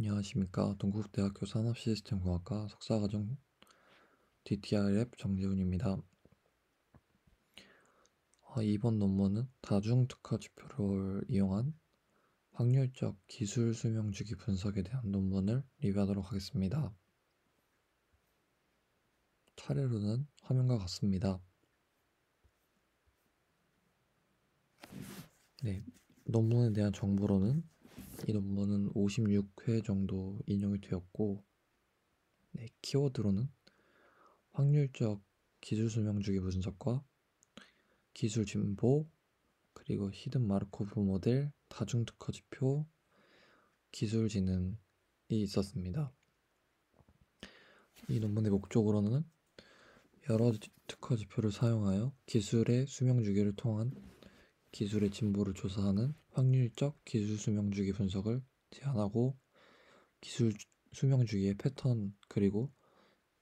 안녕하십니까. 동국대학교 산업시스템공학과 석사과정 DTRF 정재훈입니다. 이번 논문은 다중특허지표를 이용한 확률적 기술 수명주기 분석에 대한 논문을 리뷰하도록 하겠습니다. 차례로는 화면과 같습니다. 네, 논문에 대한 정보로는 이 논문은 56회 정도 인용이 되었고, 키워드로는 확률적 기술 수명주기 분석과 기술 진보, 그리고 히든 마르코프 모델, 다중특허지표, 기술지능이 있었습니다. 이 논문의 목적으로는 여러 특허지표를 사용하여 기술의 수명주기를 통한 기술의 진보를 조사하는 확률적 기술 수명주기 분석을 제안하고, 기술 수명주기의 패턴, 그리고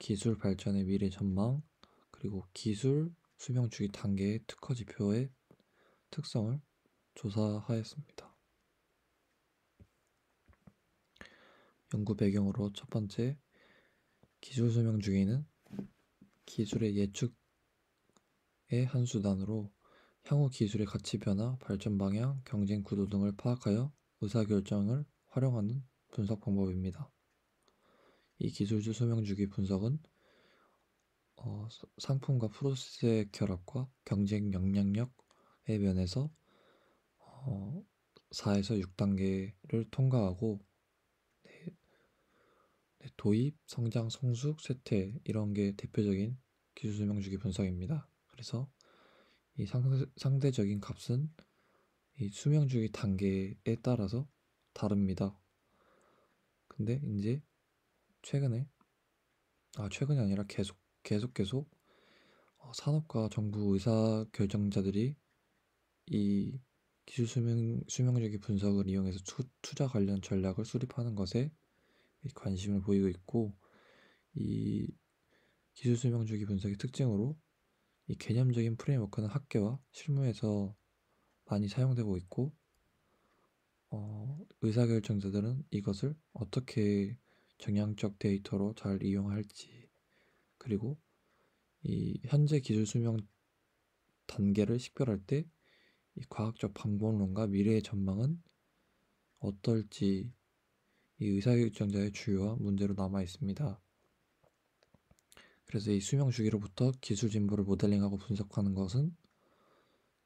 기술 발전의 미래 전망, 그리고 기술 수명주기 단계의 특허지표의 특성을 조사하였습니다. 연구 배경으로 첫 번째, 기술 수명주기는 기술의 예측의 한 수단으로 향후 기술의 가치 변화, 발전 방향, 경쟁 구도 등을 파악하여 의사결정을 활용하는 분석 방법입니다. 이 기술주 수명주기 분석은 상품과 프로세스의 결합과 경쟁 영향력의 면에서 4에서 6단계를 통과하고, 도입, 성장, 성숙, 쇠퇴 이런 게 대표적인 기술 수명주기 분석입니다. 그래서 이 상대적인 값은 이 수명주기 단계에 따라서 다릅니다. 근데 이제 최근에 최근이 아니라 계속 산업과 정부 의사 결정자들이 이 기술 수명주기 분석을 이용해서 투자 관련 전략을 수립하는 것에 관심을 보이고 있고, 이 기술 수명주기 분석의 특징으로 이 개념적인 프레임워크는 학계와 실무에서 많이 사용되고 있고, 의사결정자들은 이것을 어떻게 정량적 데이터로 잘 이용할지, 그리고 이 현재 기술 수명 단계를 식별할 때 이 과학적 방법론과 미래의 전망은 어떨지 이 의사결정자의 주요한 문제로 남아 있습니다. 그래서 이 수명 주기로부터 기술 진보를 모델링하고 분석하는 것은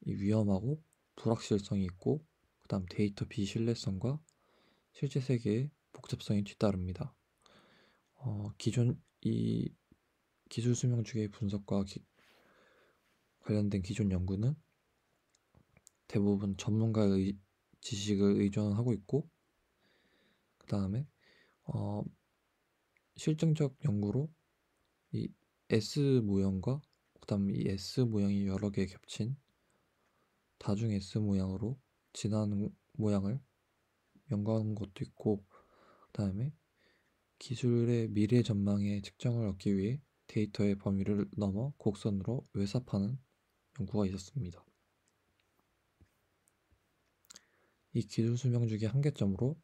이 위험하고 불확실성이 있고, 그 다음 데이터 비신뢰성과 실제 세계의 복잡성이 뒤따릅니다. 기존 이 기술 수명 주기 분석과 관련된 기존 연구는 대부분 전문가의 지식을 의존하고 있고, 그 다음에 실증적 연구로 이 S 모형과 그 다음 이 S 모형이 여러 개 겹친 다중 S 모양으로 진한 모양을 연구하는 것도 있고, 그 다음에 기술의 미래 전망의 측정을 얻기 위해 데이터의 범위를 넘어 곡선으로 외삽하는 연구가 있었습니다. 이 기술 수명주기 한계점으로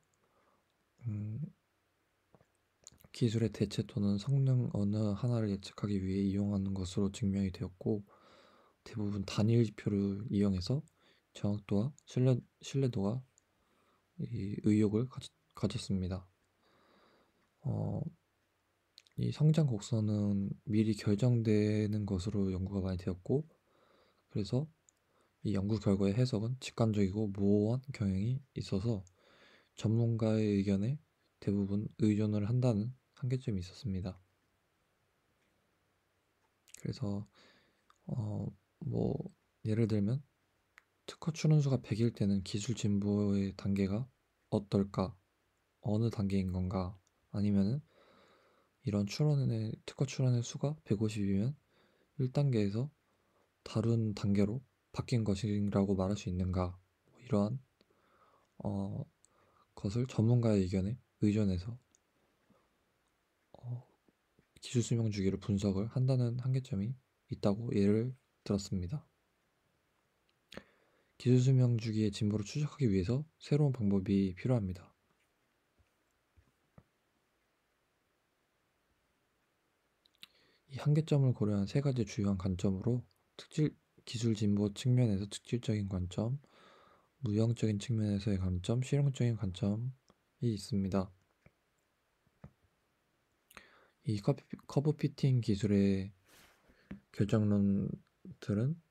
기술의 대체 또는 성능 어느 하나를 예측하기 위해 이용하는 것으로 증명이 되었고, 대부분 단일 지표를 이용해서 정확도와 신뢰도가 이 의욕을 가졌습니다. 이 성장 곡선은 미리 결정되는 것으로 연구가 많이 되었고, 그래서 이 연구 결과의 해석은 직관적이고 모호한 경향이 있어서 전문가의 의견에 대부분 의존을 한다는 한계점이 있었습니다. 그래서 뭐 예를 들면 특허 출원수가 100일 때는 기술 진보의 단계가 어떨까? 어느 단계인 건가? 아니면은 이런 특허 출원의 수가 150이면 1단계에서 다른 단계로 바뀐 것이라고 말할 수 있는가? 이러한 것을 전문가의 의견에 의존해서 기술 수명 주기를 분석을 한다는 한계점이 있다고 예를 들었습니다. 기술 수명 주기의 진보를 추적하기 위해서 새로운 방법이 필요합니다. 이 한계점을 고려한 세 가지 주요한 관점으로 기술 진보 측면에서 특질적인 관점, 무형적인 측면에서의 관점, 실용적인 관점이 있습니다. 이 커브 피팅 기술의 결정론들은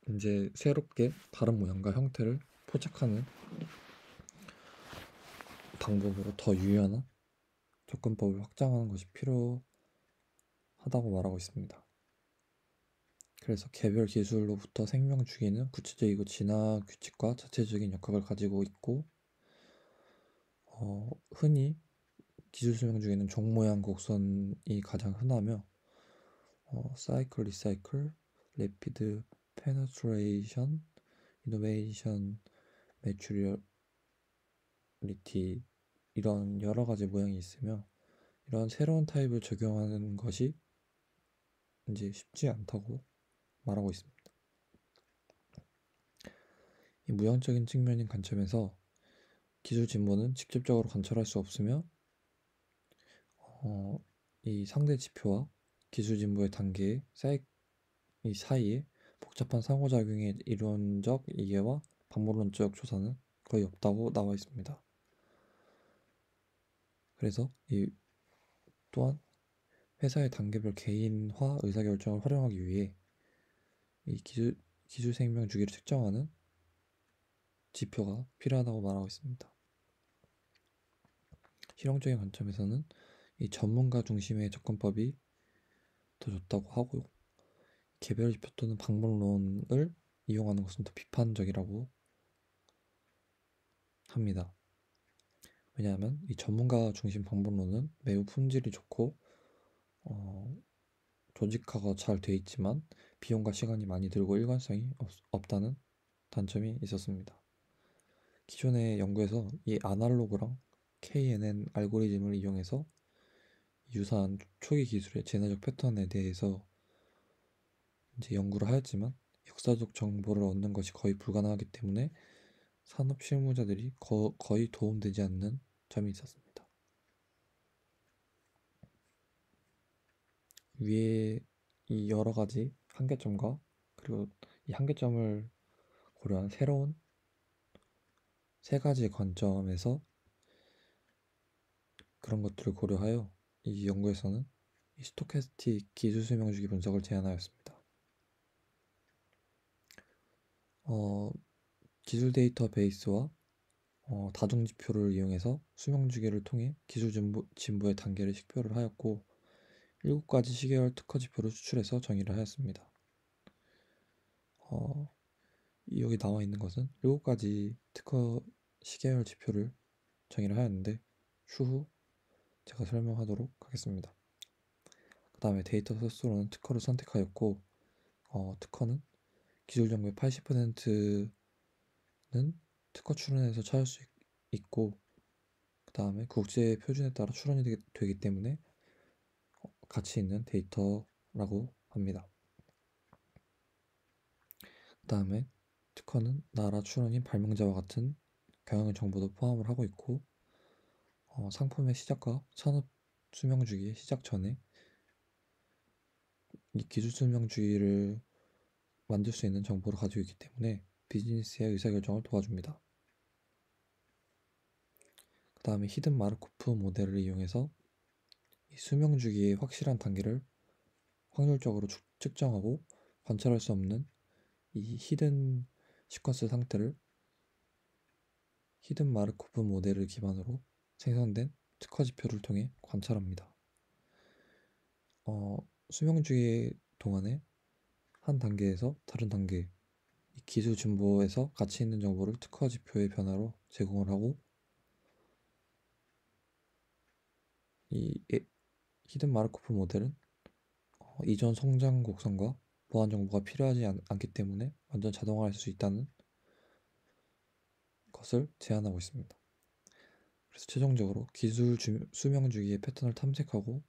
이제 새롭게 다른 모양과 형태를 포착하는 방법으로 더 유연한 접근법을 확장하는 것이 필요하다고 말하고 있습니다. 그래서 개별 기술로부터 생명 주기는 구체적이고 진화 규칙과 자체적인 역학을 가지고 있고, 흔히 기술 수명 주기는 종 모양 곡선이 가장 흔하며, 사이클, 리사이클, 레피드 페네트레이션, 이노베이션, 매추리얼리티 이런 여러 가지 모양이 있으며, 이런 새로운 타입을 적용하는 것이 이제 쉽지 않다고 말하고 있습니다. 이 무형적인 측면인 관점에서 기술 진보는 직접적으로 관찰할 수 없으며, 이 상대 지표와 기술 진보의 단계의 이 사이에 복잡한 상호작용의 이론적 이해와 방법론적 조사는 거의 없다고 나와 있습니다. 그래서 이 또한 회사의 단계별 개인화 의사결정을 활용하기 위해 이 기술 생명 주기를 측정하는 지표가 필요하다고 말하고 있습니다. 실용적인 관점에서는 이 전문가 중심의 접근법이 더 좋다고 하고, 개별 지표 또는 방법론을 이용하는 것은 더 비판적이라고 합니다. 왜냐하면 이 전문가 중심 방법론은 매우 품질이 좋고 조직화가 잘 돼 있지만 비용과 시간이 많이 들고 일관성이 없다는 단점이 있었습니다. 기존의 연구에서 이 아날로그랑 KNN 알고리즘을 이용해서 유사한 초기 기술의 진화적 패턴에 대해서 이제 연구를 하였지만, 역사적 정보를 얻는 것이 거의 불가능하기 때문에 산업 실무자들이 거의 도움되지 않는 점이 있었습니다. 위에 이 여러 가지 한계점과 그리고 이 한계점을 고려한 새로운 세 가지 관점에서 그런 것들을 고려하여 이 연구에서는 이 스토캐스틱 기술 수명주기 분석을 제안하였습니다. 기술 데이터베이스와 다중지표를 이용해서 수명주기를 통해 기술 진보의 단계를 식별을 하였고, 7가지 시계열 특허지표를 수출해서 정의를 하였습니다. 여기 나와 있는 것은 7가지 특허 시계열 지표를 정의를 하였는데, 추후 제가 설명하도록 하겠습니다. 그 다음에 데이터 소스로는 특허를 선택하였고, 특허는 기술 정보의 80%는 특허 출원에서 찾을 수 있고, 그 다음에 국제 표준에 따라 출원이 되기 때문에 가치 있는 데이터라고 합니다. 그 다음에 특허는 나라 출원인 발명자와 같은 경영 정보도 포함을 하고 있고, 상품의 시작과 산업 수명주기의 시작 전에 이 기술 수명주기를 만들 수 있는 정보를 가지고 있기 때문에 비즈니스의 의사결정을 도와줍니다. 그 다음에 히든 마르코프 모델을 이용해서 이 수명주기의 확실한 단계를 확률적으로 측정하고, 관찰할 수 없는 이 히든 시퀀스 상태를 히든 마르코프 모델을 기반으로 생성된 특허 지표를 통해 관찰합니다. 수명주기 동안에 한 단계에서 다른 단계, 이 기술 진보에서 가치 있는 정보를 특허 지표의 변화로 제공을 하고, 이 히든 마르코프 모델은 이전 성장 곡선과 보안 정보가 필요하지 않기 때문에 완전 자동화할 수 있다는 것을 제안하고 있습니다. 그래서 최종적으로 기술 수명 주기의 패턴을 탐색하고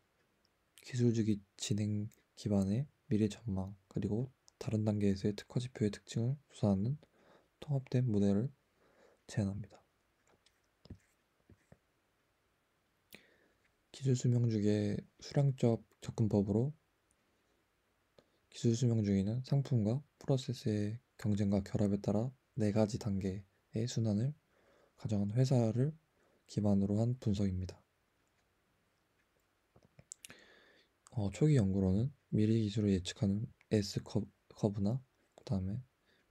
기술 주기 진행 기반의 미래 전망, 그리고 다른 단계에서의 특허 지표의 특징을 조사하는 통합된 모델을 제안합니다. 기술 수명 주기의 수량적 접근법으로 기술 수명 주기는 상품과 프로세스의 경쟁과 결합에 따라 4가지 단계의 순환을 가정한 회사를 기반으로 한 분석입니다. 초기 연구로는 미래 기술을 예측하는 S커브나 그 다음에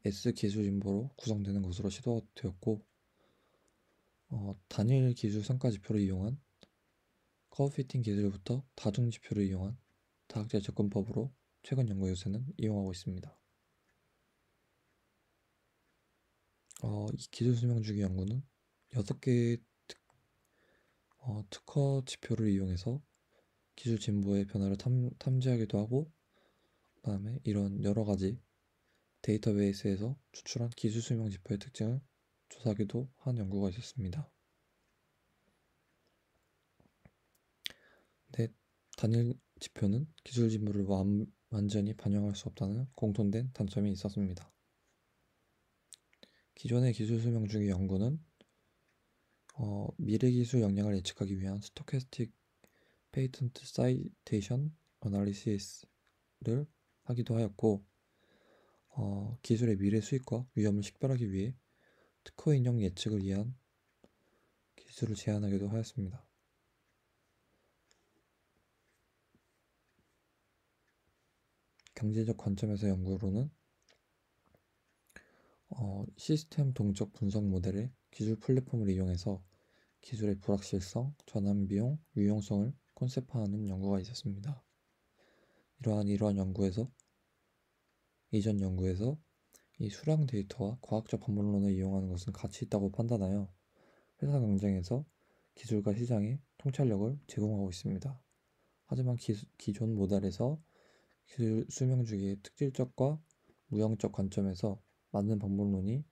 S기술 진보로 구성되는 것으로 시도되었고, 단일 기술 성과 지표를 이용한 커브 피팅 기술부터 다중 지표를 이용한 다각제 접근법으로 최근 연구 요새는 이용하고 있습니다. 이 기술 수명 주기 연구는 6개의 특허 지표를 이용해서 기술 진보의 변화를 탐지하기도 하고, 그 다음에 이런 여러 가지 데이터베이스에서 추출한 기술 수명 지표의 특징을 조사하기도 한 연구가 있었습니다. 근데 단일 지표는 기술 진보를 완전히 반영할 수 없다는 공통된 단점이 있었습니다. 기존의 기술 수명 주기 연구는 미래 기술 역량을 예측하기 위한 스토캐스틱 페이턴트 사이테이션 어널리시스를 하기도 하였고, 기술의 미래 수익과 위험을 식별하기 위해 특허 인용 예측을 위한 기술을 제안하기도 하였습니다. 경제적 관점에서 연구로는 시스템 동적 분석 모델의 기술 플랫폼을 이용해서 기술의 불확실성, 전환 비용, 유용성을 콘셉트화하는 연구가 있었습니다. 이전 연구에서 이 수량 데이터와 과학적 반복론을 이용하는 것은 가치 있다고 판단하여 회사 경쟁에서 기술과 시장의 통찰력을 제공하고 있습니다. 하지만 기존 모델에서 기술 수명 주기의 특질적과 무형적 관점에서 맞는 반복론이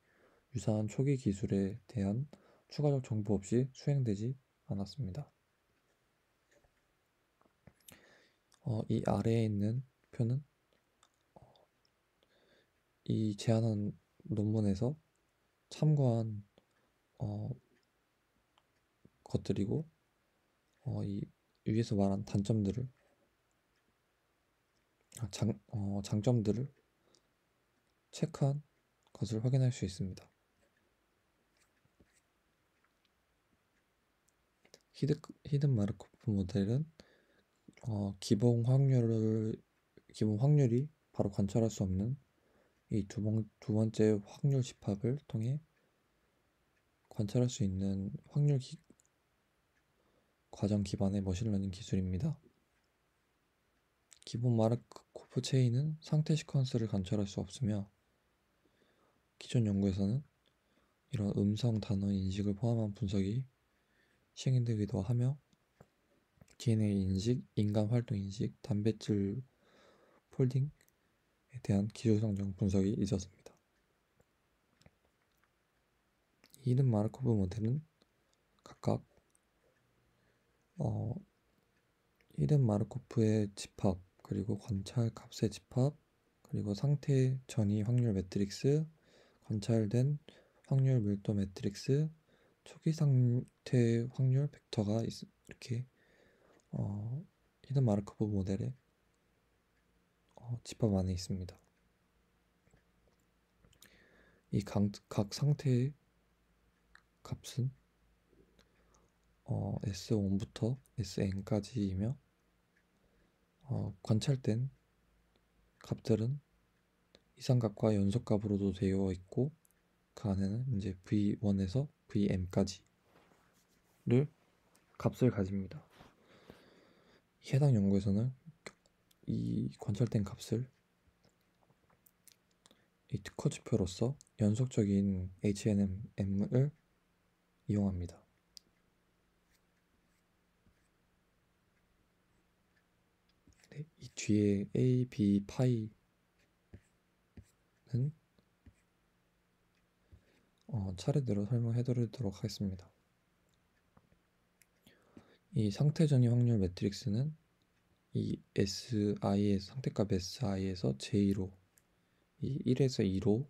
유사한 초기 기술에 대한 추가적 정보 없이 수행되지 않았습니다. 이 아래에 있는 표는 이 제안한 논문에서 참고한 것들이고, 이 위에서 말한 단점들을 장점들을 체크한 것을 확인할 수 있습니다. 히든 마르코프 모델은 기본 확률이 바로 관찰할 수 없는 이 두 번째 확률 집합을 통해 관찰할 수 있는 과정 기반의 머신러닝 기술입니다. 기본 마르코프 체인은 상태 시퀀스를 관찰할 수 없으며, 기존 연구에서는 이런 음성 단어 인식을 포함한 분석이 시행되기도 하며, DNA 인식, 인간 활동 인식, 단백질 폴딩에 대한 기술 성장 분석이 있었습니다. 히든 마르코프 모델은 각각 히든 마르코프의 집합, 그리고 관찰 값의 집합, 그리고 상태 전이 확률 매트릭스, 관찰된 확률 밀도 매트릭스, 초기 상태 확률 벡터가 이렇게 히든 마르코프 모델의 집합 안에 있습니다. 이 각 상태의 값은 S1부터 Sn까지이며, 관찰된 값들은 이상값과 연속값으로도 되어 있고, 그 안에는 이제 V1에서 Vm까지를 값을 가집니다. 해당 연구에서는 이 관찰된 값을 이 특허 지표로서 연속적인 HNM을 이용합니다. 네, 이 뒤에 A, B, 파이는 차례대로 설명해드리도록 하겠습니다. 이 상태 전이 확률 매트릭스는 이 SI에서 상태값 SI에서 J로 이 1에서 2로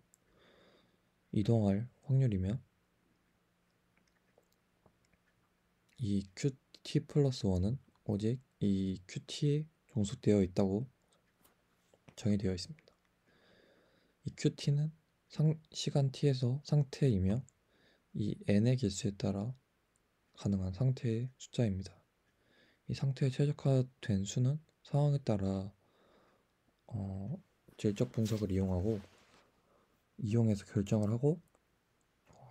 이동할 확률이며, 이 QT 플러스 1은 오직 이 QT의 종속되어 있다고 정의되어 있습니다. 이 qt는 시간 t에서 상태이며 이 n의 개수에 따라 가능한 상태의 숫자입니다. 이 상태에 최적화된 수는 상황에 따라 질적 분석을 이용해서 결정을 하고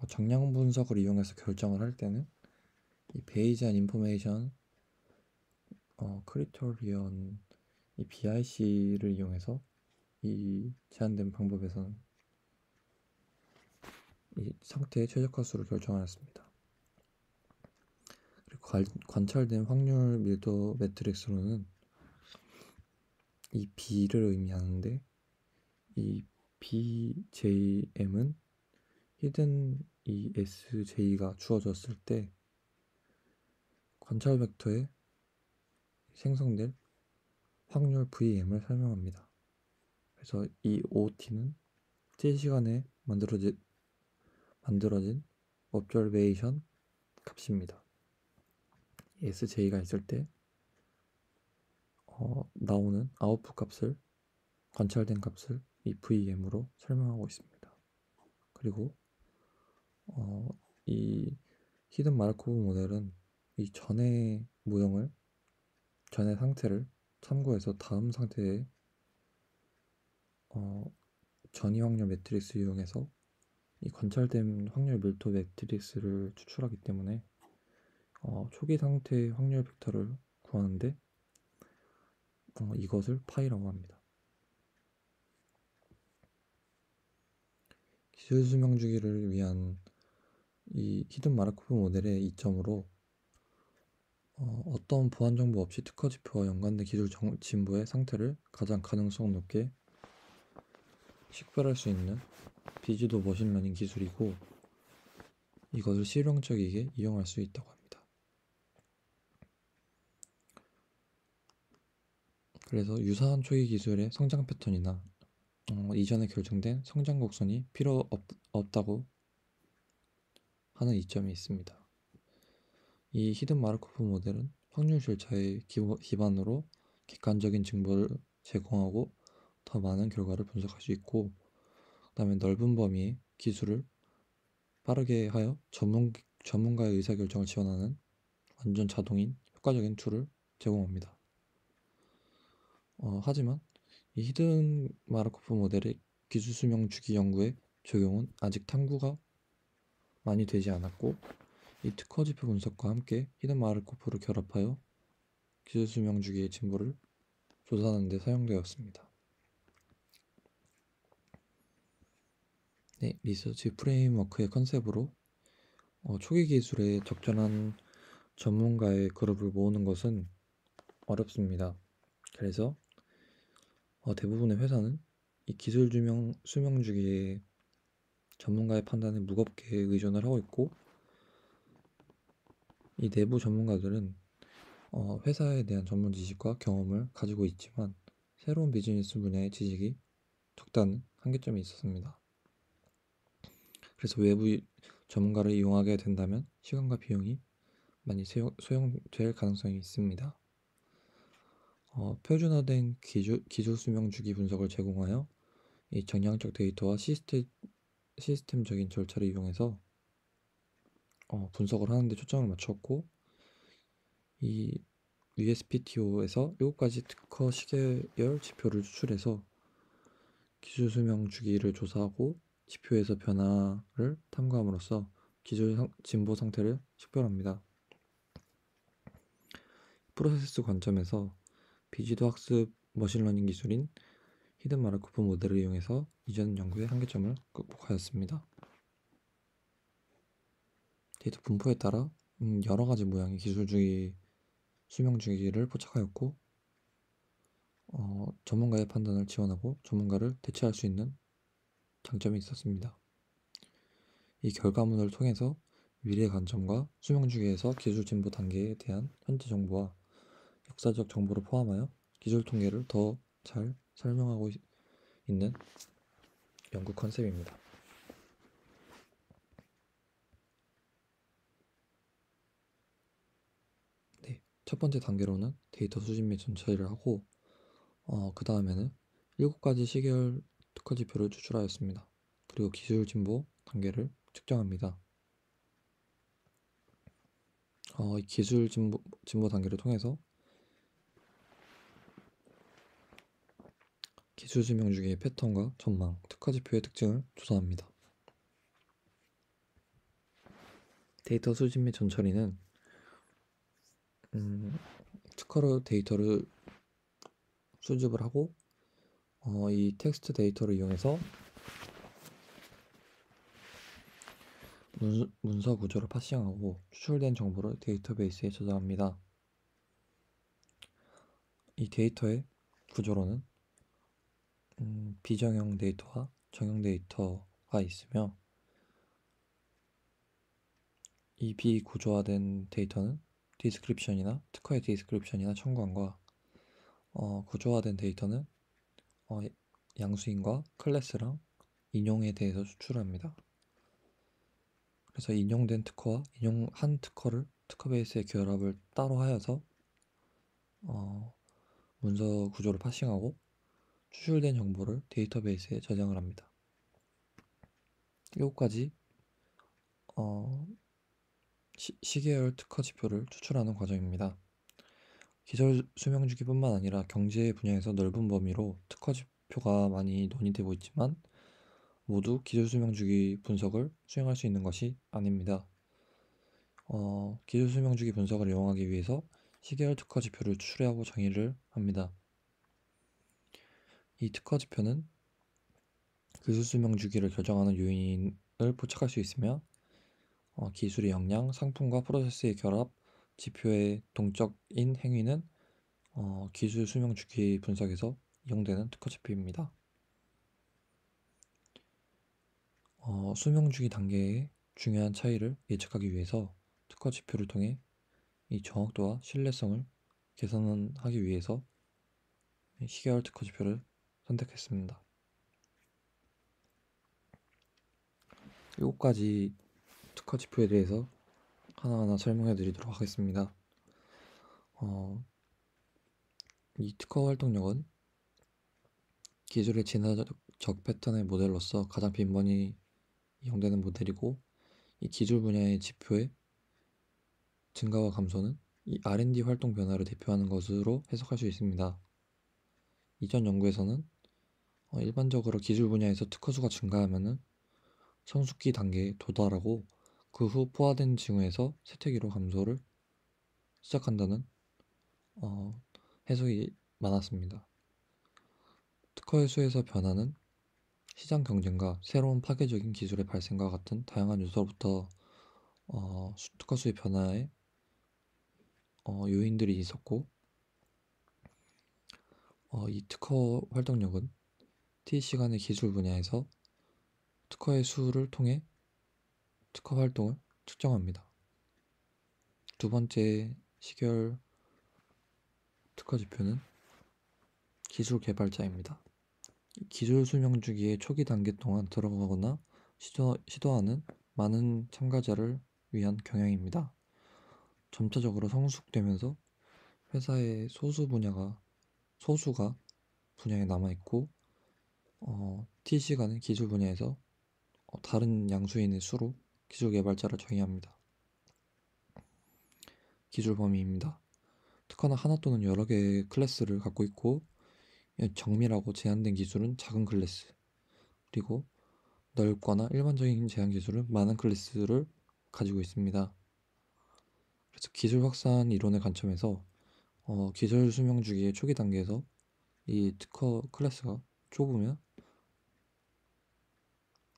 정량 분석을 이용해서 결정을 할 때는 이 베이지안 인포메이션 크리터리언 이 BIC를 이용해서 이 제한된 방법에서는 이 상태의 최적화수를 결정하였습니다. 그리고 관찰된 확률 밀도 매트릭스로는 이 B를 의미하는데 이 BJM은 히든 이 SJ가 주어졌을 때 관찰 벡터에 생성될 확률 VM을 설명합니다. 그래서 이 OT는 T시간에 만들어진 observation 값입니다. SJ가 있을 때 나오는 아웃풋 값을 관찰된 값을 이 VM으로 설명하고 있습니다. 그리고 이 히든 마르코브 모델은 이 전의 상태를 참고해서 다음 상태의 전이 확률 매트릭스 이용해서 이 관찰된 확률 밀도 매트릭스를 추출하기 때문에 초기 상태의 확률 벡터를 구하는데 이것을 파이라고 합니다. 기술 수명 주기를 위한 이 히든 마르코프 모델의 이점으로 어떤 보안 정보 없이 특허 지표와 연관된 기술 진보의 상태를 가장 가능성 높게 식별할 수 있는 비주도 머신러닝 기술이고 이것을 실용적이게 이용할 수 있다고 합니다. 그래서 유사한 초기 기술의 성장 패턴이나 이전에 결정된 성장 곡선이 필요 없다고 하는 이점이 있습니다. 이 히든 마르코프 모델은 확률 절차의 기반으로 객관적인 정보를 제공하고 더 많은 결과를 분석할 수 있고 그 다음에 넓은 범위의 기술을 빠르게 하여 전문가의 의사결정을 지원하는 완전 자동인 효과적인 툴을 제공합니다. 하지만 이 히든 마르코프 모델의 기술 수명 주기 연구의 적용은 아직 탐구가 많이 되지 않았고 이 특허 지표 분석과 함께 히든 마르코프를 결합하여 기술 수명 주기의 진보를 조사하는 데 사용되었습니다. 네, 리서치 프레임워크의 컨셉으로 초기 기술에 적절한 전문가의 그룹을 모으는 것은 어렵습니다. 그래서 대부분의 회사는 이 기술 수명 주기에 전문가의 판단에 무겁게 의존을 하고 있고 이 내부 전문가들은 회사에 대한 전문 지식과 경험을 가지고 있지만 새로운 비즈니스 분야의 지식이 적다는 한계점이 있었습니다. 그래서 외부 전문가를 이용하게 된다면 시간과 비용이 많이 소용될 가능성이 있습니다. 표준화된 기술 수명 주기 분석을 제공하여 이 정량적 데이터와 시스템적인 절차를 이용해서 분석을 하는 데 초점을 맞췄고 이 USPTO에서 7가지 특허 시계열 지표를 추출해서 기술 수명 주기를 조사하고 지표에서 변화를 탐구함으로써 기술 진보 상태를 식별합니다. 프로세스 관점에서 비지도 학습 머신러닝 기술인 히든 마르코프 모델을 이용해서 이전 연구의 한계점을 극복하였습니다. 데이터 분포에 따라 여러 가지 모양의 기술 주기, 수명 주기를 포착하였고 전문가의 판단을 지원하고 전문가를 대체할 수 있는 장점이 있었습니다. 이 결과물을 통해서 미래 관점과 수명 주기에서 기술 진보 단계에 대한 현재 정보와 역사적 정보를 포함하여 기술 통계를 더 잘 설명하고 있는 연구 컨셉입니다. 네, 첫 번째 단계로는 데이터 수집 및 전처리를 하고 그 다음에는 7가지 시계열 특허 지표를 추출하였습니다. 그리고 기술 진보 단계를 측정합니다. 이 기술 진보 단계를 통해서 기술 수명 주기의 패턴과 전망, 특허 지표의 특징을 조사합니다. 데이터 수집 및 전처리는 특허로 데이터를 수집을 하고 이 텍스트 데이터를 이용해서 문서 구조를 파싱하고 추출된 정보를 데이터베이스에 저장합니다. 이 데이터의 구조로는 비정형 데이터와 정형 데이터가 있으며, 이 비구조화된 데이터는 디스크립션이나 특허의 디스크립션이나 첨구안과 구조화된 데이터는 양수인과 클래스랑 인용에 대해서 추출합니다. 그래서 인용된 특허와 인용한 특허를 특허베이스의 결합을 따로 하여서 문서 구조를 파싱하고 추출된 정보를 데이터베이스에 저장을 합니다. 7가지 시계열 특허 지표를 추출하는 과정입니다. 기술 수명 주기뿐만 아니라 경제 분야에서 넓은 범위로 특허 지표가 많이 논의되고 있지만 모두 기술 수명 주기 분석을 수행할 수 있는 것이 아닙니다. 기술 수명 주기 분석을 이용하기 위해서 시계열 특허 지표를 추출하고 정의를 합니다. 이 특허 지표는 기술 수명 주기를 결정하는 요인을 포착할 수 있으며 기술의 역량, 상품과 프로세스의 결합, 지표의 동적인 행위는 기술 수명 주기 분석에서 이용되는 특허 지표입니다. 수명 주기 단계의 중요한 차이를 예측하기 위해서 특허 지표를 통해 이 정확도와 신뢰성을 개선하기 위해서 시계열 특허 지표를 선택했습니다. 7가지 특허 지표에 대해서 하나하나 설명해 드리도록 하겠습니다. 이 특허 활동력은 기술의 진화적 패턴의 모델로서 가장 빈번히 이용되는 모델이고, 이 기술 분야의 지표의 증가와 감소는 이 R&D 활동 변화를 대표하는 것으로 해석할 수 있습니다. 이전 연구에서는 일반적으로 기술 분야에서 특허 수가 증가하면은 성숙기 단계에 도달하고 그 후 포화된 징후에서 쇠퇴기로 감소를 시작한다는 해석이 많았습니다. 특허의 수에서 변화는 시장 경쟁과 새로운 파괴적인 기술의 발생과 같은 다양한 요소로부터 특허 수의 변화에 요인들이 있었고, 이 특허 활동력은 T시간의 기술 분야에서 특허의 수를 통해 특허 활동을 측정합니다. 두 번째 시계열 특허 지표는 기술 개발자입니다. 기술 수명 주기의 초기 단계 동안 들어가거나 시도하는 많은 참가자를 위한 경영입니다. 점차적으로 성숙되면서 회사의 소수가 분야에 남아있고, T시간은 기술 분야에서 다른 양수인의 수로 기술 개발자를 정의합니다. 기술 범위입니다. 특허는 하나 또는 여러 개의 클래스를 갖고 있고, 정밀하고 제한된 기술은 작은 클래스, 그리고 넓거나 일반적인 제한 기술은 많은 클래스를 가지고 있습니다. 그래서 기술 확산 이론의 관점에서 기술 수명 주기의 초기 단계에서 이 특허 클래스가 좁으면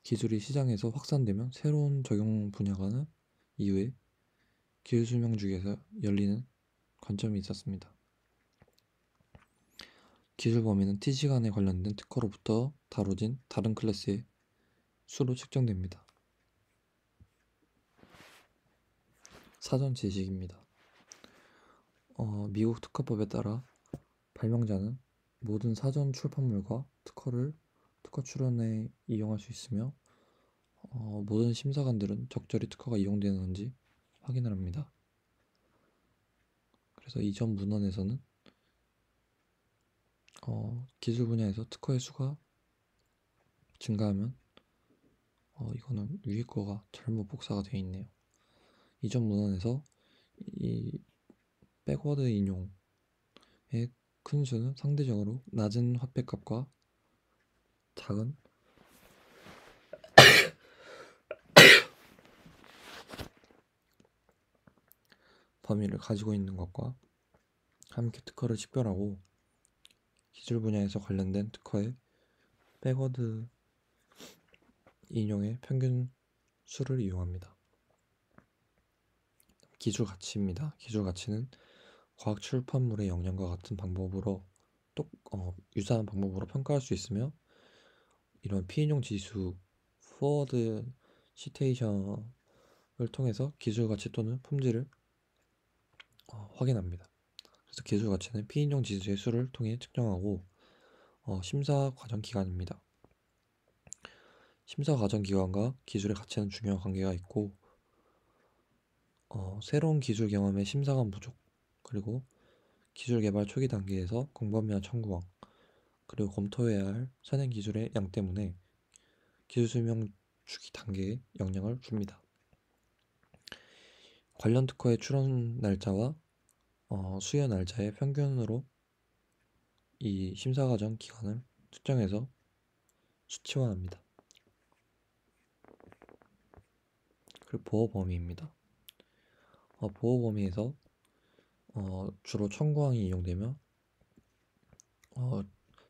기술이 시장에서 확산되면 새로운 적용 분야가는 이후에 기술 수명 주기에서 열리는 관점이 있었습니다. 기술 범위는 T시간에 관련된 특허로부터 다뤄진 다른 클래스의 수로 측정됩니다. 사전 지식입니다. 미국 특허법에 따라 발명자는 모든 사전 출판물과 특허 출원에 이용할 수 있으며, 모든 심사관들은 적절히 특허가 이용되는지 확인을 합니다. 그래서 이전 문헌에서는 기술 분야에서 특허의 수가 증가하면 이거는 위에 거가 잘못 복사가 되어 있네요. 이전 문헌에서 이 백워드 인용의 큰 수는 상대적으로 낮은 화폐값과 작은 범위를 가지고 있는 것과 함께 특허를 식별하고 기술 분야에서 관련된 특허의 백워드 인용의 평균 수를 이용합니다. 기술 가치입니다. 기술 가치는 과학 출판물의 역량과 같은 방법으로 유사한 방법으로 평가할 수 있으며 이런 피인용 지수 포워드 시테이션을 통해서 기술 가치 또는 품질을 확인합니다. 그래서 기술 가치는 피인용 지수의 수를 통해 측정하고 심사 과정 기간입니다. 심사 과정 기간과 기술의 가치는 중요한 관계가 있고 새로운 기술 경험의 심사관 부족 그리고 기술 개발 초기 단계에서 광범위한 청구왕 그리고 검토해야 할 선행 기술의 양 때문에 기술 수명 주기 단계에 영향을 줍니다. 관련 특허의 출원 날짜와 수여 날짜의 평균으로 이 심사 과정 기간을 측정해서 수치화합니다. 그리고 보호 범위입니다. 보호 범위에서 주로 청구항이 이용되며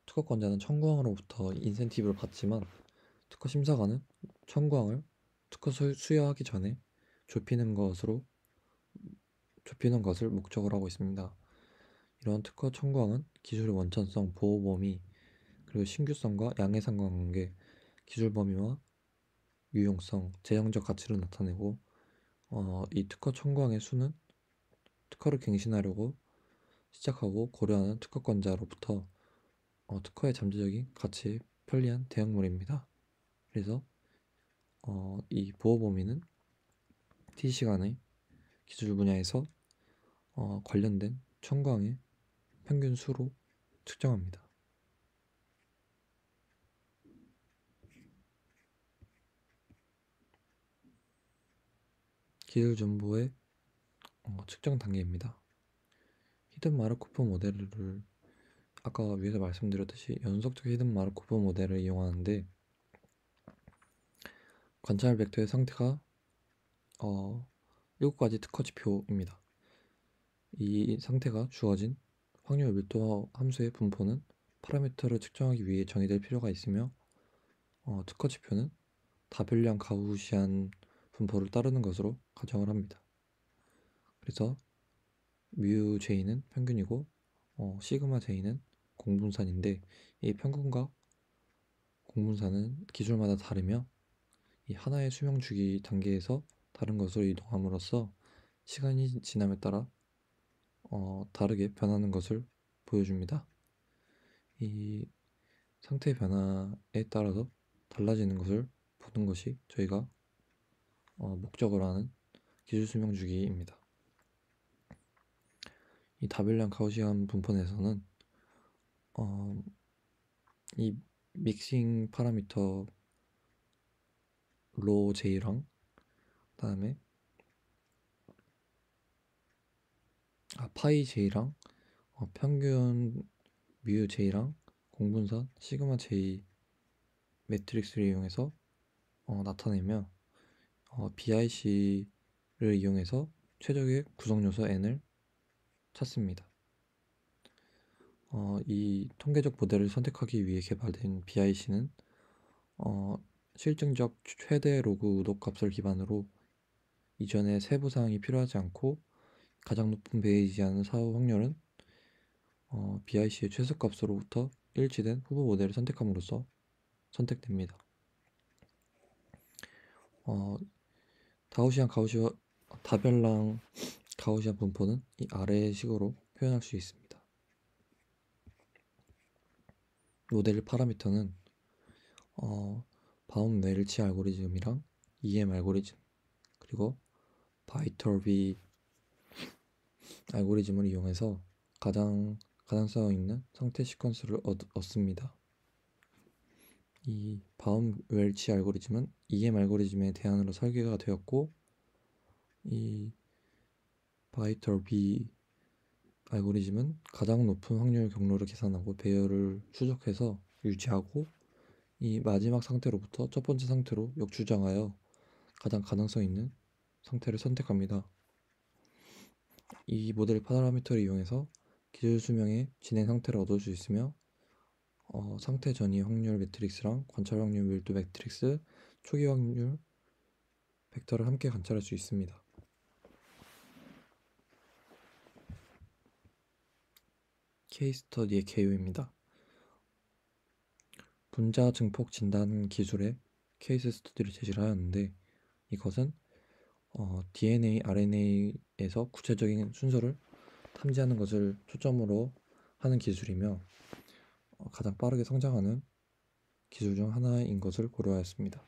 특허권자는 청구항으로부터 인센티브를 받지만 특허 심사관은 청구항을 특허 수여하기 전에 좁히는 것을 목적으로 하고 있습니다. 이런 특허 청구항은 기술의 원천성, 보호 범위, 그리고 신규성과 양의 상관관계, 기술 범위와 유용성, 재정적 가치를 나타내고 이 특허 청구항의 수는 특허를 갱신하려고 시작하고 고려하는 특허권자로부터 특허의 잠재적인 가치에 편리한 대응물입니다. 그래서 이 보호 범위는 T시간의 기술 분야에서 관련된 청구항의 평균 수로 측정합니다. 기술 정보의 측정 단계입니다. 히든 마르코프 모델을 아까 위에서 말씀드렸듯이 연속적 히든 마르코프 모델을 이용하는데 관찰 벡터의 상태가 7가지 특허 지표입니다. 이 상태가 주어진 확률 밀도 함수의 분포는 파라미터를 측정하기 위해 정의될 필요가 있으며 특허 지표는 다변량 가우시안 분포를 따르는 것으로 가정을 합니다. 그래서 뮤 J는 평균이고 시그마 J는 공분산인데 이 평균과 공분산은 기술마다 다르며 이 하나의 수명 주기 단계에서 다른 것으로 이동함으로써 시간이 지남에 따라 다르게 변하는 것을 보여줍니다. 이 상태 변화에 따라서 달라지는 것을 보는 것이 저희가 목적으로 하는 기술 수명 주기입니다. 이 다변량 가우시안 분포에서는 이 믹싱 파라미터 로 J랑 그다음에 파이 J랑 평균 뮤 J랑 공분산 시그마 J 매트릭스를 이용해서 나타내며 BIC를 이용해서 최적의 구성 요소 N을 찾습니다. 이 통계적 모델을 선택하기 위해 개발된 BIC는 실증적 최대 로그 우도 값을 기반으로 이전의 세부 사항이 필요하지 않고 가장 높은 베이지하는 사후 확률은 BIC의 최소값으로부터 일치된 후보 모델을 선택함으로써 선택됩니다. 다변량 가우시안 분포는 이 아래의 식으로 표현할 수 있습니다. 모델 파라미터는 바움 웰치 알고리즘이랑 EM 알고리즘 그리고 바이터비 알고리즘을 이용해서 가장 가능성 있는 상태 시퀀스를 얻습니다. 이 바움 웰치 알고리즘은 EM 알고리즘의 대안으로 설계가 되었고, 이 바이터 B 알고리즘은 가장 높은 확률 경로를 계산하고 배열을 추적해서 유지하고, 이 마지막 상태로부터 첫 번째 상태로 역추정하여 가장 가능성 있는 상태를 선택합니다. 이 모델 파라미터를 이용해서 기술 수명의 진행 상태를 얻을 수 있으며, 상태 전이 확률 매트릭스랑 관찰 확률 밀도 매트릭스, 초기 확률 벡터를 함께 관찰할 수 있습니다. 케이스 스터디의 개요입니다. 분자 증폭 진단 기술의 케이스 스터디를 제시를 하였는데, 이것은 DNA, RNA에서 구체적인 순서를 탐지하는 것을 초점으로 하는 기술이며, 가장 빠르게 성장하는 기술 중 하나인 것을 고려하였습니다.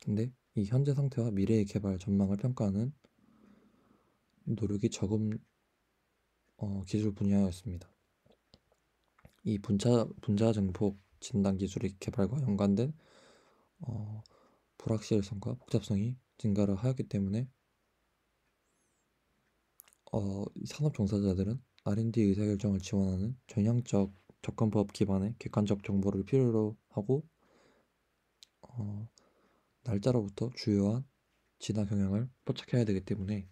근데 이 현재 상태와 미래의 개발 전망을 평가하는 노력이 적은 기술 분야였습니다. 이 분자 증폭 진단 기술의 개발과 연관된 불확실성과 복잡성이 증가를 하였기 때문에 산업 종사자들은 R&D 의사결정을 지원하는 전향적 접근법 기반의 객관적 정보를 필요로 하고, 날짜로부터 주요한 진화 경향을 포착해야 되기 때문에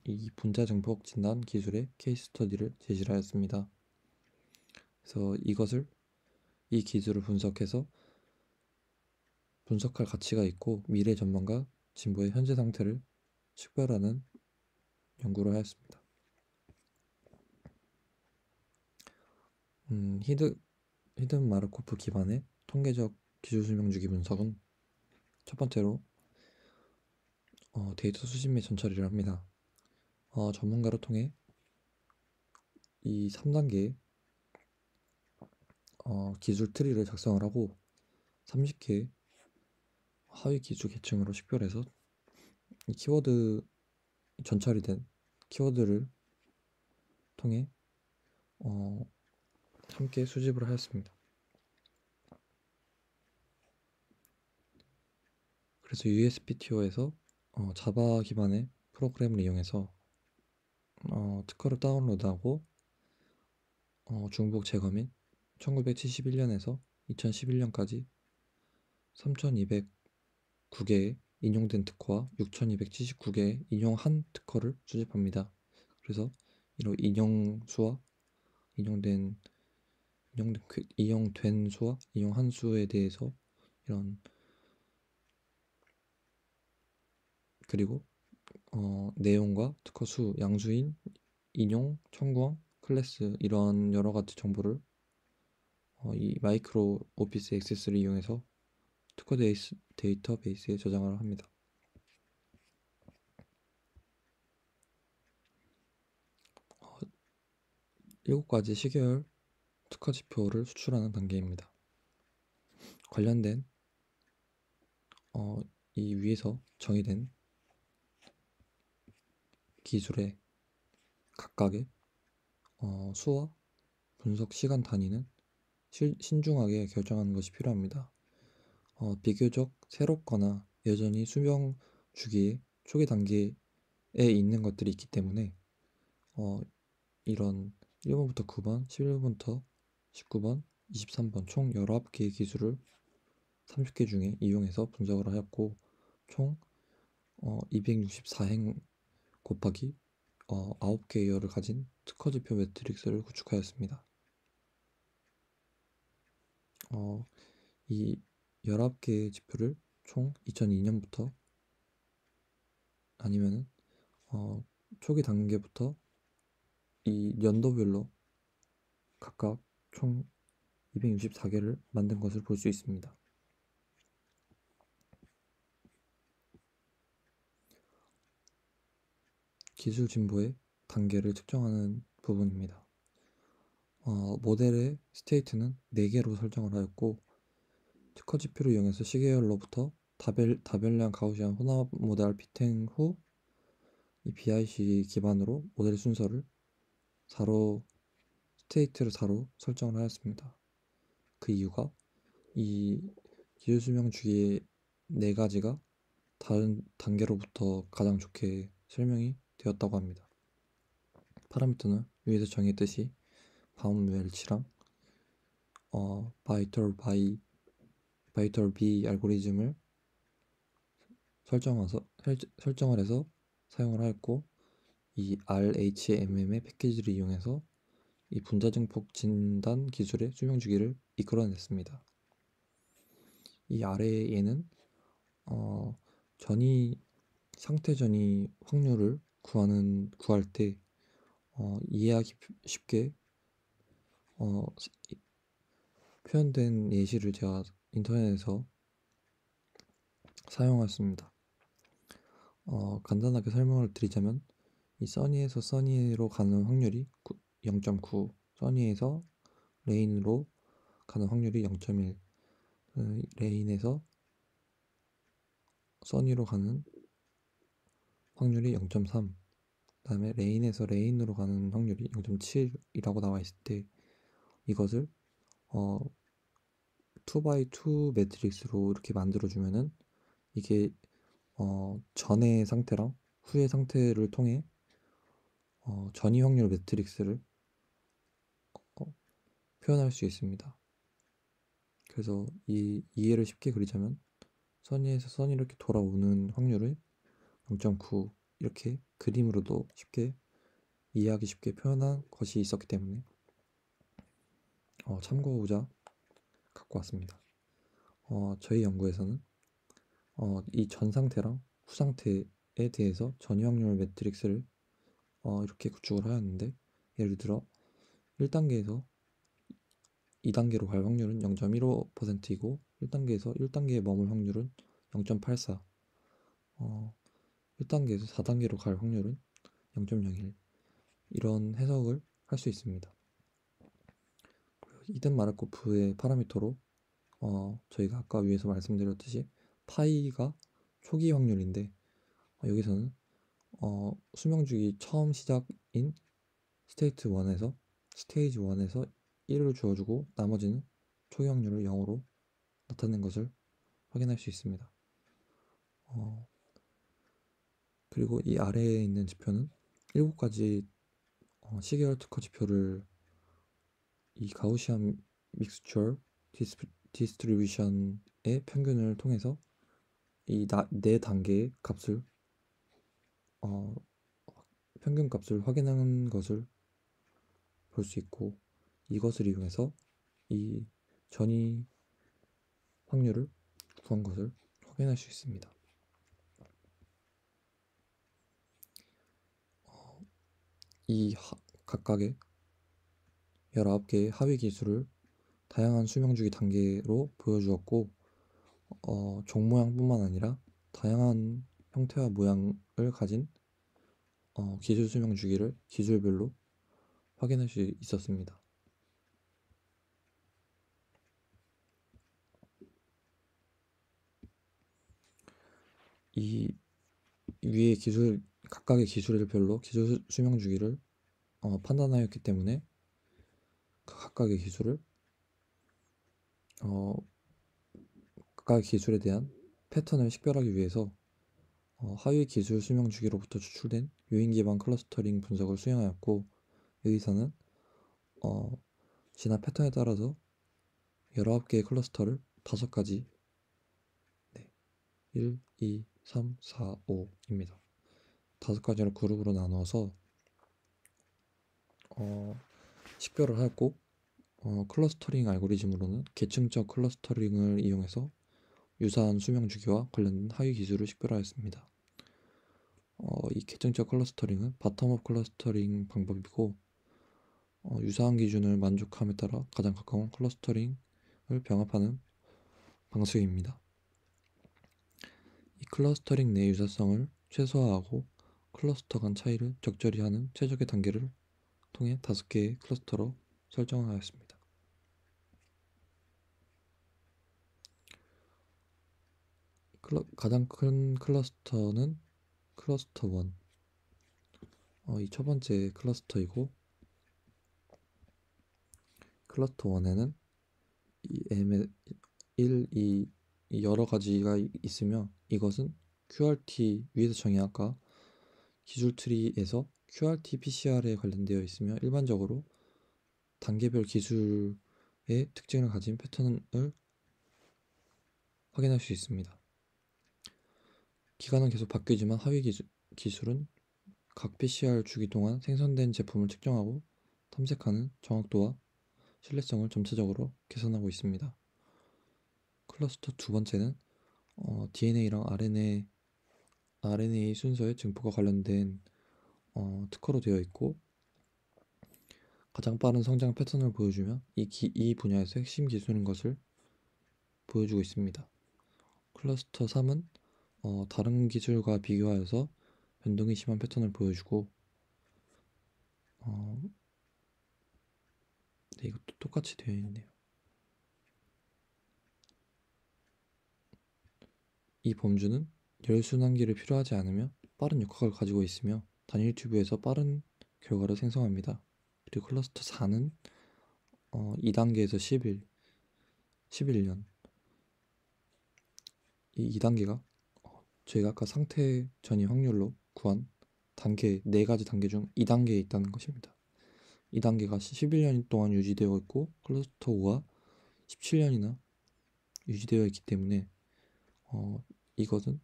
이 분자 증폭 진단 기술의 케이스 스터디를 제시하였습니다. 그래서 이 기술을 분석할 가치가 있고 미래 전망과 진보의 현재 상태를 식별하는 연구를 하였습니다. 히든 마르코프 기반의 통계적 기술 수명 주기 분석은 첫 번째로 데이터 수집 및 전처리를 합니다. 전문가를 통해 이 3단계 기술 트리를 작성을 하고 30개 하위 기술 계층으로 식별해서 이 키워드 전처리된 키워드를 통해 함께 수집을 하였습니다. 그래서 USPTO에서 자바 기반의 프로그램을 이용해서 특허를 다운로드하고 중복 제거 및 1971년에서 2011년까지 3209개의 인용된 특허와 6279개의 인용한 특허를 수집합니다. 그래서 이런 인용수와 인용된 수와 인용한 수에 대해서 이런 그리고 내용과 특허 수, 양수인, 인용, 청구항, 클래스 이런 여러 가지 정보를 이 마이크로 오피스 액세스를 이용해서 특허 데이터베이스에 저장을 합니다. 7가지 시계열 특허 지표를 수출하는 단계입니다. 관련된 이 위에서 정의된 기술의 각각의 수와 분석 시간 단위는 신중하게 결정하는 것이 필요합니다. 비교적 새롭거나 여전히 수명 주기의 초기 단계에 있는 것들이 있기 때문에 이런 1번부터 9번, 11번부터 19번, 23번 총 19개의 기술을 30개 중에 이용해서 분석을 하였고, 총 264행 곱하기 9개의 열을 가진 특허지표 매트릭스를 구축하였습니다. 이 19개의 지표를 총 2002년부터 아니면은 초기 단계부터 이 연도별로 각각 총 264개를 만든 것을 볼 수 있습니다. 기술 진보의 단계를 측정하는 부분입니다. 모델의 스테이트는 4개로 설정을 하였고, 특허 지표를 이용해서 시계열로부터 다별량 가우시안 혼합 모델 피팅 후 이 BIC 기반으로 모델 순서를 4로 스테이트를 4로 설정을 하였습니다. 그 이유가 이 기술 수명 주기의 네 가지가 다른 단계로부터 가장 좋게 설명이 되었다고 합니다. 파라미터는 위에서 정했듯이 바움 웰치랑 바이털 B 알고리즘을 설정을 해서 사용을 하였고, 이 RHMM의 패키지를 이용해서 이 분자증폭 진단 기술의 수명 주기를 이끌어냈습니다. 이 아래에는 상태 전이 확률을 구할 때 이해하기 쉽게 표현된 예시를 제가 인터넷에서 사용하였습니다. 간단하게 설명을 드리자면, 이 써니에서 써니로 가는 확률이 0.9, 써니에서 레인으로 가는 확률이 0.1, 레인에서 써니로 가는 확률이 0.3, 그 다음에 레인에서 레인으로 가는 확률이 0.7이라고 나와 있을 때, 이것을 2x2 매트릭스로 이렇게 만들어주면은, 이게 전의 상태랑 후의 상태를 통해 전이 확률 매트릭스를 표현할 수 있습니다. 그래서 이 이해를 쉽게 그리자면, 써니에서 써니 이렇게 돌아오는 확률을 0.9 이렇게 그림으로도 이해하기 쉽게 표현한 것이 있었기 때문에 참고하고자 갖고 왔습니다. 저희 연구에서는 이 전 상태랑 후 상태에 대해서 전이 확률 매트릭스를 이렇게 구축을 하였는데, 예를 들어 1단계에서 2단계로 갈 확률은 0.15%이고 1단계에서 1단계에 머물 확률은 0.84, 1단계에서 4단계로 갈 확률은 0.01, 이런 해석을 할 수 있습니다. 이든 마르코프의 파라미터로 저희가 아까 위에서 말씀드렸듯이 파이가 초기 확률인데, 여기서는 수명주기 처음 시작인 스테이지 1에서 1을 주어주고 나머지는 초기 확률을 0으로 나타낸 것을 확인할 수 있습니다. 그리고 이 아래에 있는 지표는 7가지 시계열 특허 지표를 이 가우시안 믹스처 디스트리뷰션의 평균을 통해서 이 네 단계의 값을 평균 값을 확인하는 것을 볼 수 있고, 이것을 이용해서 이 전이 확률을 구한 것을 확인할 수 있습니다. 각각의 19개의 하위 기술을 다양한 수명주기 단계로 보여주었고, 종 모양뿐만 아니라 다양한 형태와 모양을 가진 기술 수명 주기를 기술별로 확인할 수 있었습니다. 이 위의 각각의 기술별로 기술 수명 주기를 판단하였기 때문에 그 각각의 기술에 대한 패턴을 식별하기 위해서 하위 기술 수명 주기로부터 추출된 요인 기반 클러스터링 분석을 수행하였고, 여기서는 진화 패턴에 따라서 19개의 클러스터를 5가지 1, 2, 3, 4, 5입니다. 5가지로 그룹으로 나누어서 식별을 하였고, 클러스터링 알고리즘으로는 계층적 클러스터링을 이용해서 유사한 수명 주기와 관련된 하위 기술을 식별하였습니다. 이 계층적 클러스터링은 바텀업 클러스터링 방법이고, 유사한 기준을 만족함에 따라 가장 가까운 클러스터링을 병합하는 방식입니다. 이 클러스터링 내 유사성을 최소화하고 클러스터 간 차이를 적절히 하는 최적의 단계를 통해 5개의 클러스터로 설정하였습니다. 가장 큰 클러스터는 클러스터 1, 이 첫 번째 클러스터이고, 클러스터 1에는 이 M의 1, 2 여러 가지가 있으며 이것은 QRT 위에서 정의 아까 기술 트리에서 QRT PCR에 관련되어 있으며 일반적으로 단계별 기술의 특징을 가진 패턴을 확인할 수 있습니다. 기간은 계속 바뀌지만 하위 기술은 각 PCR 주기 동안 생성된 제품을 측정하고 탐색하는 정확도와 신뢰성을 점차적으로 개선하고 있습니다. 클러스터 두 번째는 DNA랑 RNA 순서의 증포가 관련된 특허로 되어 있고 가장 빠른 성장 패턴을 보여주며 이 분야에서 핵심 기술인 것을 보여주고 있습니다. 클러스터 3은 다른 기술과 비교하여서 변동이 심한 패턴을 보여주고 네, 이것도 똑같이 되어 있네요. 이 범주는 열순환기를 필요하지 않으며 빠른 역학을 가지고 있으며 단일 튜브에서 빠른 결과를 생성합니다. 그리고 클러스터 4는 2단계에서 11년 이 2단계가 저희가 아까 상태 전이 확률로 구한 단계 4가지 단계 중 2단계에 있다는 것입니다. 2단계가 11년 동안 유지되어 있고 클러스터 5가 17년이나 유지되어 있기 때문에 이것은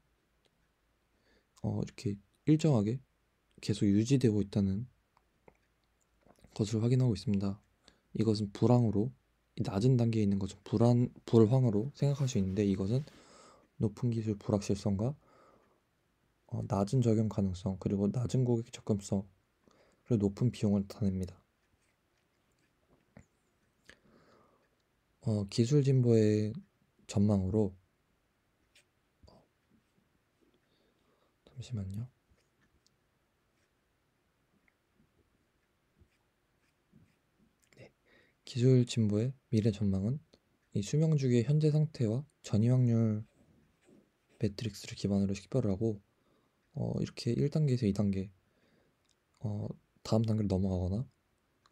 이렇게 일정하게 계속 유지되고 있다는 것을 확인하고 있습니다. 이것은 불황으로 낮은 단계에 있는 것은 불황으로 생각할 수 있는데 이것은 높은 기술 불확실성과 낮은 적용 가능성 그리고 낮은 고객 접근성 그리고 높은 비용을 나타냅니다. 기술 진보의 전망으로 잠시만요. 네. 기술 진보의 미래 전망은 이 수명 주기의 현재 상태와 전이 확률 매트릭스를 기반으로 식별을 하고 이렇게 1단계에서 2단계 다음 단계로 넘어가거나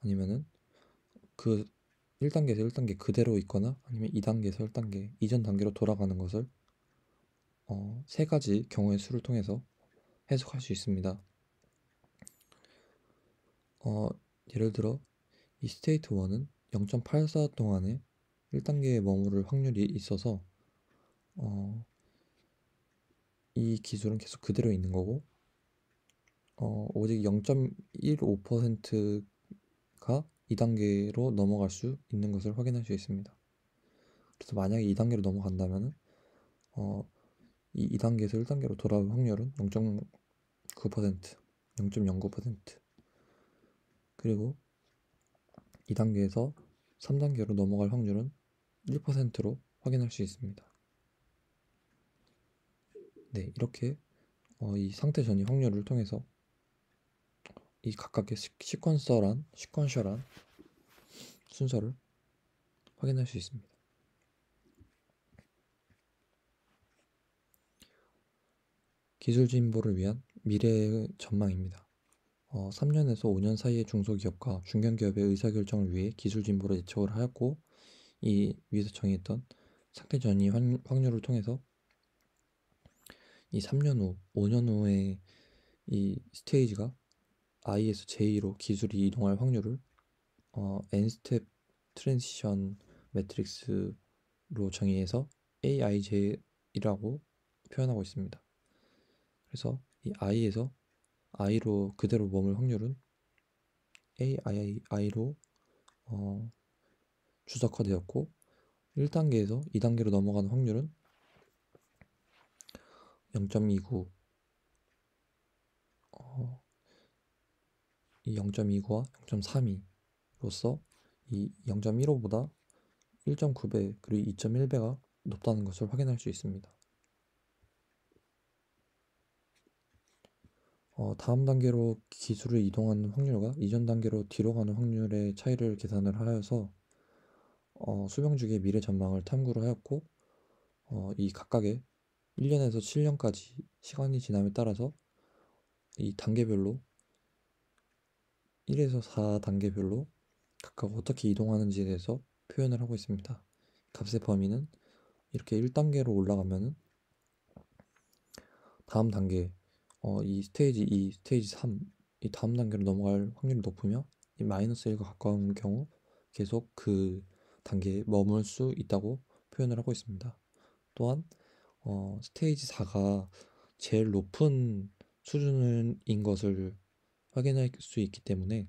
아니면은 그 1단계에서 1단계 그대로 있거나 아니면 2단계에서 1단계 이전 단계로 돌아가는 것을 세 가지 경우의 수를 통해서 해석할 수 있습니다. 예를 들어 이 스테이트 1은 0.84 동안에 1단계에 머무를 확률이 있어서 이 기술은 계속 그대로 있는 거고 오직 0.15%가 2단계로 넘어갈 수 있는 것을 확인할 수 있습니다. 그래서 만약에 2단계로 넘어간다면 이 2단계에서 1단계로 돌아올 확률은 0.9%, 0.09% 그리고 2단계에서 3단계로 넘어갈 확률은 1%로 확인할 수 있습니다. 네, 이렇게 이 상태 전이 확률을 통해서 이 각각의 시퀀셜한 순서를 확인할 수 있습니다. 기술 진보를 위한 미래의 전망입니다. 3년에서 5년 사이의 중소기업과 중견기업의 의사결정을 위해 기술 진보를 예측을 하였고 이 위에서 정의했던 상태 전이 확률을 통해서 이 3년 후, 5년 후의 이 스테이지가 I에서 J로 기술이 이동할 확률을 N스텝 트랜지션 매트릭스로 정의해서 AIJ라고 표현하고 있습니다. 그래서 이 I에서 I로 그대로 머물 확률은 AI로 추적화되었고 1단계에서 2단계로 넘어가는 확률은 0.29 이 0.29와 0.32로서 이 0.15보다 1.9배 그리고 2.1배가 높다는 것을 확인할 수 있습니다. 다음 단계로 기술을 이동하는 확률과 이전 단계로 뒤로 가는 확률의 차이를 계산을 하여서 수명 주기의 미래 전망을 탐구를 하였고 이 각각의 1년에서 7년까지 시간이 지남에 따라서 이 단계별로 1에서 4단계별로 각각 어떻게 이동하는지에 대해서 표현을 하고 있습니다. 값의 범위는 이렇게 1단계로 올라가면은 다음 단계 이 스테이지 2, 스테이지 3, 이 다음 단계로 넘어갈 확률이 높으며 이 마이너스 1과 가까운 경우 계속 그 단계에 머물 수 있다고 표현을 하고 있습니다. 또한 스테이지 4가 제일 높은 수준인 것을 확인할 수 있기 때문에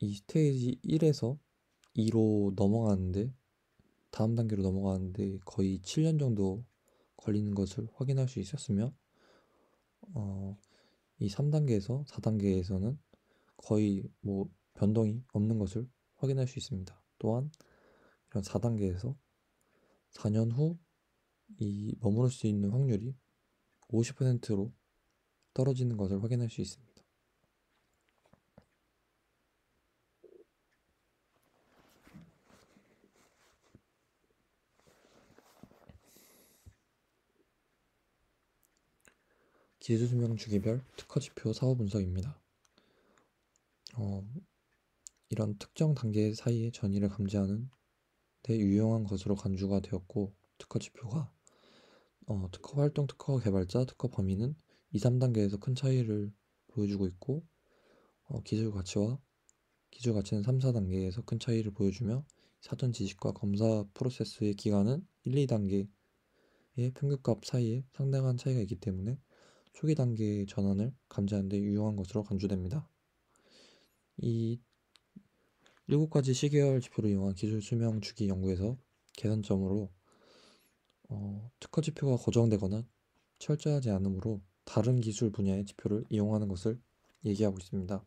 이 스테이지 1에서 2로 넘어가는데 다음 단계로 넘어가는데 거의 7년 정도 걸리는 것을 확인할 수 있었으며 이 3단계에서 4단계에서는 거의 뭐 변동이 없는 것을 확인할 수 있습니다. 또한 이런 4단계에서 4년 후 이 머무를 수 있는 확률이 50%로 떨어지는 것을 확인할 수 있습니다. 기술수명 주기별 특허지표 사후 분석입니다. 이런 특정 단계 사이의 전이를 감지하는 데 유용한 것으로 간주가 되었고 특허지표가 특허 활동, 특허 개발자, 특허 범위는 2, 3단계에서 큰 차이를 보여주고 있고 기술 가치와 기술 가치는 3, 4단계에서 큰 차이를 보여주며 사전 지식과 검사 프로세스의 기간은 1, 2단계의 평균값 사이에 상당한 차이가 있기 때문에 초기 단계의 전환을 감지하는 데 유용한 것으로 간주됩니다. 이 7가지 시계열 지표를 이용한 기술 수명 주기 연구에서 개선점으로 특허 지표가 고정되거나 철저하지 않으므로 다른 기술 분야의 지표를 이용하는 것을 얘기하고 있습니다.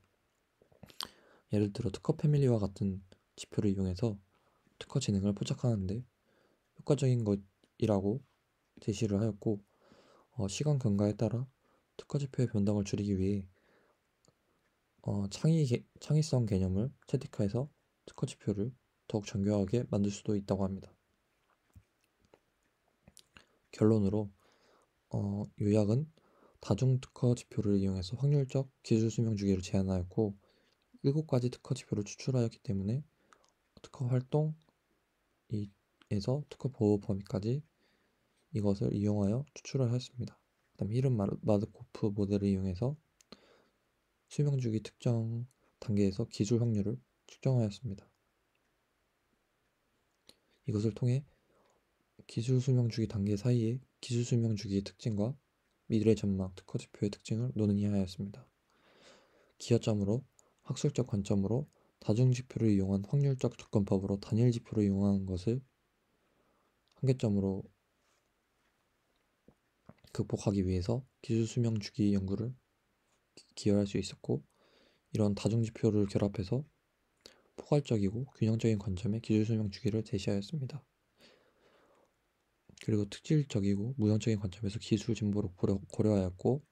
예를 들어 특허 패밀리와 같은 지표를 이용해서 특허 진행을 포착하는데 효과적인 것이라고 제시를 하였고 시간 경과에 따라 특허 지표의 변동을 줄이기 위해 창의성 개념을 채택해서 특허 지표를 더욱 정교하게 만들 수도 있다고 합니다. 결론으로 요약은 다중특허 지표를 이용해서 확률적 기술 수명 주기를 제안하였고 7가지 특허 지표를 추출하였기 때문에 특허 활동에서 특허 보호 범위까지 이것을 이용하여 추출을 하였습니다. 그다음 히른 마르코프 모델을 이용해서 수명 주기 특정 단계에서 기술 확률을 측정하였습니다. 이것을 통해 기술 수명 주기 단계 사이의 기술 수명 주기의 특징과 미래 전망 특허 지표의 특징을 논의하였습니다. 기여점으로 학술적 관점으로 다중 지표를 이용한 확률적 접근법으로 단일 지표를 이용하는 것을 한계점으로 극복하기 위해서 기술 수명 주기 연구를 기여할 수 있었고 이런 다중 지표를 결합해서 포괄적이고 균형적인 관점의 기술 수명 주기를 제시하였습니다. 그리고 특질적이고 무형적인 관점에서 기술 진보를 고려하였고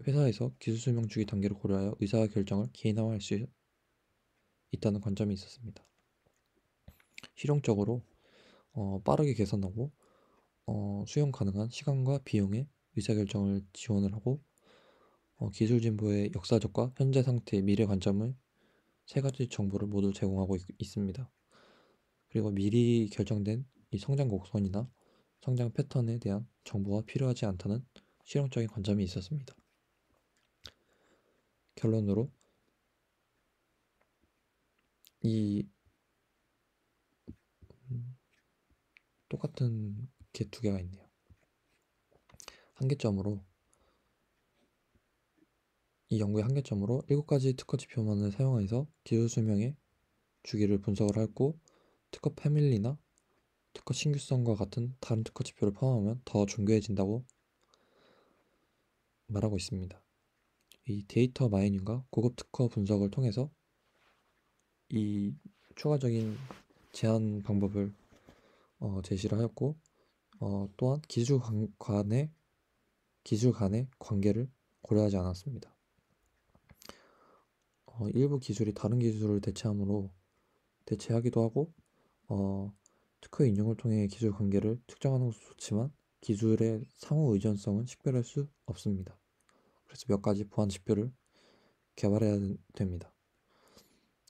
회사에서 기술 수명 주기 단계를 고려하여 의사결정을 개인화할 수 있다는 관점이 있었습니다. 실용적으로 빠르게 개선하고 수용 가능한 시간과 비용의 의사결정을 지원을 하고 기술 진보의 역사적과 현재 상태의 미래 관점을 3가지 정보를 모두 제공하고 있습니다. 그리고 미리 결정된 이 성장 곡선이나 성장 패턴에 대한 정보가 필요하지 않다는 실용적인 관점이 있었습니다. 결론으로 이 똑같은 게 2개가 있네요. 한계점으로 이 연구의 한계점으로 7가지 특허 지표만을 사용해서 기술 수명의 주기를 분석을 하고 특허 패밀리나 특허 신규성과 같은 다른 특허 지표를 포함하면 더 정교해진다고 말하고 있습니다. 이 데이터 마이닝과 고급 특허 분석을 통해서 이 추가적인 제한 방법을 제시를 하였고 또한 기술 간의 관계를 고려하지 않았습니다. 일부 기술이 다른 기술을 대체하기도 하고 특허의 인용을 통해 기술 관계를 측정하는 것도 좋지만 기술의 상호 의존성은 식별할 수 없습니다. 그래서 몇 가지 보안 지표를 개발해야 됩니다.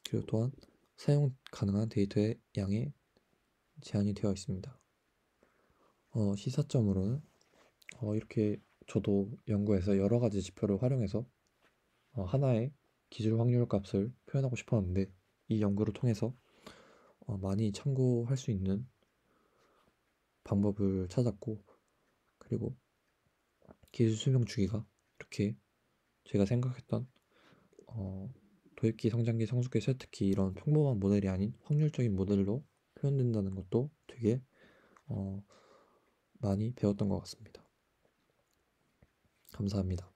그리고 또한 사용 가능한 데이터의 양에 제한이 되어 있습니다. 시사점으로는 이렇게 저도 연구에서 여러 가지 지표를 활용해서 하나의 기술 확률 값을 표현하고 싶었는데 이 연구를 통해서 많이 참고할 수 있는 방법을 찾았고, 그리고 기술 수명 주기가 이렇게 제가 생각했던 도입기, 성장기, 성숙기, 쇠특기 이런 평범한 모델이 아닌 확률적인 모델로 표현된다는 것도 되게 어, 많이 배웠던 것 같습니다. 감사합니다.